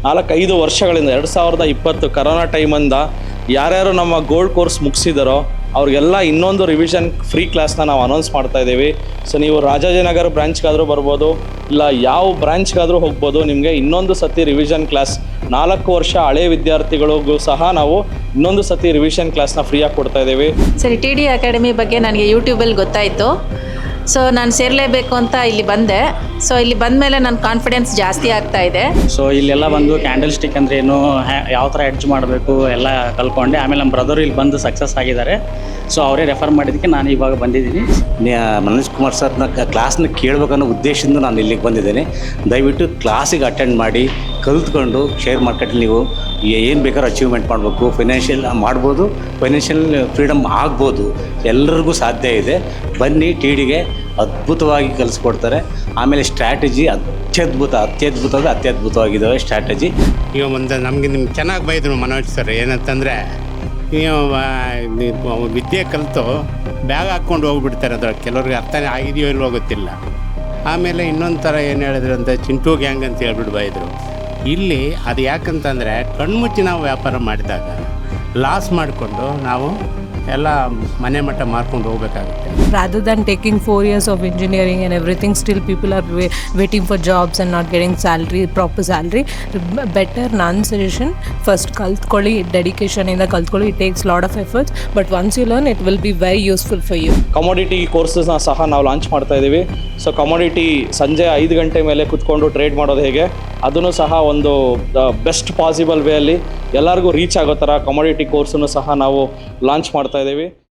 4-5 ವರ್ಷಗಳಿಂದ 2020 ಕರೋನಾ ಟೈಮಿಂದ ಯಾರ್ಯಾರು ನಮ್ಮ ಗೋಲ್ಡ್ ಕೋರ್ಸ್ ಮುಗಿಸಿದಾರೋ ಅವ್ರಿಗೆಲ್ಲ ಇನ್ನೊಂದು ರಿವಿಷನ್ ಫ್ರೀ ಕ್ಲಾಸ್ನ ನಾವು ಅನೌನ್ಸ್ ಮಾಡ್ತಾ ಇದ್ದೀವಿ. ಸೊ ನೀವು ರಾಜಾಜಿನಗರ ಬ್ರಾಂಚ್ಗಾದರೂ ಬರ್ಬೋದು, ಇಲ್ಲ ಯಾವ ಬ್ರಾಂಚ್ಗಾದರೂ ಹೋಗ್ಬೋದು. ನಿಮಗೆ ಇನ್ನೊಂದು ಸತಿ ರಿವಿಷನ್ ಕ್ಲಾಸ್ 4 ವರ್ಷ ಹಳೆ ವಿದ್ಯಾರ್ಥಿಗಳಿಗೂ ಸಹ ನಾವು ಇನ್ನೊಂದು ಸತಿ ರಿವಿಷನ್ ಕ್ಲಾಸ್ನ ಫ್ರೀಯಾಗಿ ಕೊಡ್ತಾ ಇದ್ದೀವಿ. ಸರಿ, TD ಅಕಾಡೆಮಿ ಬಗ್ಗೆ ನನಗೆ ಯೂಟ್ಯೂಬಲ್ಲಿ ಗೊತ್ತಾಯಿತು. ಸೊ ನಾನು ಸೇರಲೇಬೇಕು ಅಂತ ಇಲ್ಲಿ ಬಂದೆ. ಸೊ ಇಲ್ಲಿ ಬಂದ ಮೇಲೆ ನನ್ನ ಕಾನ್ಫಿಡೆನ್ಸ್ ಜಾಸ್ತಿ ಆಗ್ತಾ ಇದೆ. ಸೊ ಇಲ್ಲೆಲ್ಲ ಬಂದು ಕ್ಯಾಂಡಲ್ ಸ್ಟಿಕ್ ಅಂದರೆ ಏನು, ಯಾವ ಥರ ಎಡ್ಜ್ ಮಾಡಬೇಕು ಎಲ್ಲ ಕಲ್ತ್ಕೊಂಡೆ. ಆಮೇಲೆ ನಮ್ಮ ಬ್ರದರು ಇಲ್ಲಿ ಬಂದು ಸಕ್ಸಸ್ ಆಗಿದ್ದಾರೆ. ಸೊ ಅವರೇ ರೆಫರ್ ಮಾಡಿದ್ದಕ್ಕೆ ನಾನು ಇವಾಗ ಬಂದಿದ್ದೀನಿ. ಮನೋಜ್ ಕುಮಾರ್ ಸರ್ನ ಕ್ಲಾಸ್ನ ಕೇಳಬೇಕನ್ನೋ ಉದ್ದೇಶದಿಂದ ನಾನು ಇಲ್ಲಿಗೆ ಬಂದಿದ್ದೇನೆ. ದಯವಿಟ್ಟು ಕ್ಲಾಸಿಗೆ ಅಟೆಂಡ್ ಮಾಡಿ ಕಲ್ತ್ಕೊಂಡು ಶೇರ್ ಮಾರ್ಕೆಟಲ್ಲಿ ನೀವು ಏನು ಬೇಕಾದ್ರೂ ಅಚೀವ್ಮೆಂಟ್ ಮಾಡಬೇಕು, ಫೈನಾನ್ಷಿಯಲ್ ಮಾಡ್ಬೋದು, ಫೈನಾನ್ಷಿಯಲ್ ಫ್ರೀಡಮ್ ಆಗ್ಬೋದು, ಎಲ್ಲರಿಗೂ ಸಾಧ್ಯ ಇದೆ. ಬನ್ನಿ, TDಗೆ ಅದ್ಭುತವಾಗಿ ಕಲಿಸ್ಕೊಡ್ತಾರೆ. ಆಮೇಲೆ ಸ್ಟ್ರಾಟಜಿ ಅತ್ಯದ್ಭುತವಾಗಿದ್ದಾವೆ ಸ್ಟ್ರಾಟಜಿ. ಈಗ ಮುಂದೆ ನಿಮ್ಗೆ ಚೆನ್ನಾಗಿ ಬೈದರು ಮನೋಜ್ ಸರ್. ಏನಂತಂದರೆ ನೀವು ವಿದ್ಯೆ ಕಲಿತು ಬ್ಯಾಗ್ ಹಾಕ್ಕೊಂಡು ಹೋಗ್ಬಿಡ್ತಾರೆ. ಅದ್ರಲ್ಲಿ ಕೆಲವ್ರಿಗೆ ಅರ್ಥ ಆಗಿದೆಯೋ ಇಲ್ವೋ ಗೊತ್ತಿಲ್ಲ. ಆಮೇಲೆ ಇನ್ನೊಂದು ಥರ ಏನು ಹೇಳಿದ್ರು ಅಂತ ಚಿಂಟು ಗ್ಯಾಂಗ್ ಅಂತ ಹೇಳ್ಬಿಟ್ಟು ಬೈದರು. ಇಲ್ಲಿ ಅದು ಯಾಕಂತಂದರೆ ಕಣ್ಮುಚ್ಚಿ ನಾವು ವ್ಯಾಪಾರ ಮಾಡಿದಾಗ ಲಾಸ್ ಮಾಡಿಕೊಂಡು ನಾವು ಎಲ್ಲ ಮನೆ ಮಟ್ಟ ಮಾರ್ಕೊಂಡು ಹೋಗಬೇಕಾಗುತ್ತೆ. Rather than taking 4 years of engineering and everything, still people are waiting for jobs and not getting salary, proper salary. Better non suggestion, first kaltkolli, dedication in the kaltkolli. It takes lot of efforts, but once you learn it will be very useful for you. Commodity ಕೋರ್ಸಸ್ನ ಸಹ ನಾವು launch ಮಾಡ್ತಾ ಇದ್ದೀವಿ. So commodity ಸಂಜೆ 5 ಗಂಟೆ ಮೇಲೆ ಕುತ್ಕೊಂಡು trade ಮಾಡೋದು ಹೇಗೆ, ಅದನ್ನು ಸಹ ಒಂದು ಬೆಸ್ಟ್ ಪಾಸಿಬಲ್ ವೇಯಲ್ಲಿ ಎಲ್ಲರಿಗೂ ರೀಚ್ ಆಗೋ ಥರ ಕಮೋಡಿಟಿ ಕೋರ್ಸನ್ನು ಸಹ ನಾವು ಲಾಂಚ್ ಮಾಡ್ತಾ ಇದ್ದೀವಿ.